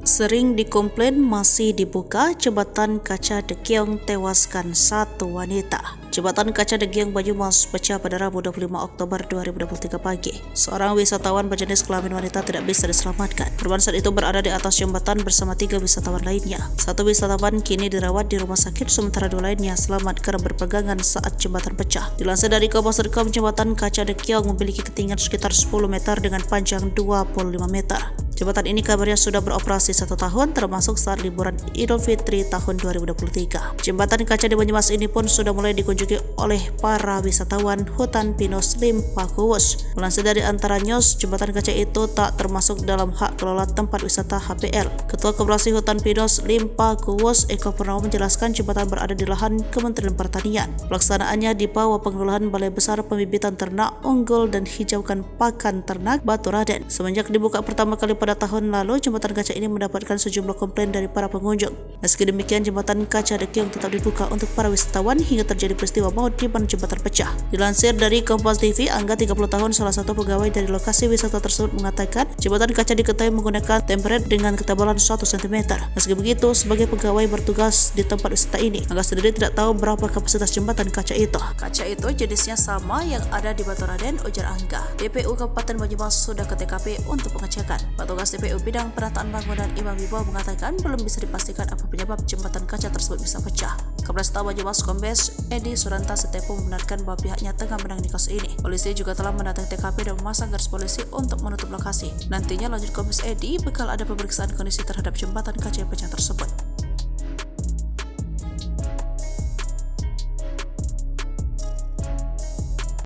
Sering dikomplain masih dibuka, jembatan kaca Degiong tewaskan satu wanita. Jembatan kaca Degiong Banyumas pecah pada Rabu 25 Oktober 2023 pagi. Seorang wisatawan berjenis kelamin wanita tidak bisa diselamatkan. Korban saat itu berada di atas jembatan bersama 3 wisatawan lainnya. Satu wisatawan kini dirawat di rumah sakit, sementara 2 lainnya selamat karena berpegangan saat jembatan pecah. Dilansir dari Kompas.com, jembatan kaca Degiong memiliki ketinggian sekitar 10 meter dengan panjang 25 meter. Jembatan ini kabarnya sudah beroperasi 1 tahun, termasuk saat liburan Idul Fitri tahun 2023. Jembatan kaca di Banyumas ini pun sudah mulai dikunjungi oleh para wisatawan Hutan Pinus Limpa Kuwus. Melansir dari Antara News, jembatan kaca itu tak termasuk dalam hak kelola tempat wisata HPL. Ketua Koperasi Hutan Pinus Limpa Kuwus, Eko Purnomo, menjelaskan jembatan berada di lahan Kementerian Pertanian. Pelaksanaannya di bawah pengelolaan Balai Besar Pembibitan Ternak Unggul dan Hijaukan Pakan Ternak Batu Raden. Semenjak dibuka pertama kali pada tahun lalu, jembatan kaca ini mendapatkan sejumlah komplain dari para pengunjung. Meski demikian, jembatan kaca Degiong tetap dibuka untuk para wisatawan hingga terjadi peristiwa maut di mana jembatan pecah. Dilansir dari Kompas TV, Angga 30 tahun, salah satu pegawai dari lokasi wisata tersebut, mengatakan jembatan kaca diketahui menggunakan tempered dengan ketebalan 1 cm. Meski begitu, sebagai pegawai bertugas di tempat wisata ini, Angga sendiri tidak tahu berapa kapasitas jembatan kaca itu. Kaca itu jenisnya sama yang ada di Batu Raden, ujar Angga. DPU Kabupaten Banyumas sudah ke TKP untuk pengecekan. Petugas DPU Bidang Penataan Bangunan Imam Wibowo mengatakan belum bisa dipastikan apa penyebab jembatan kaca tersebut bisa pecah. Kapolresta Banyumas Kombes Edi Suranta Setepo membenarkan bahwa pihaknya tengah menangani kasus ini. Polisi juga telah mendatangi TKP dan memasang garis polisi untuk menutup lokasi. Nantinya, lanjut Kombes Edi, bakal ada pemeriksaan kondisi terhadap jembatan kaca yang pecah tersebut.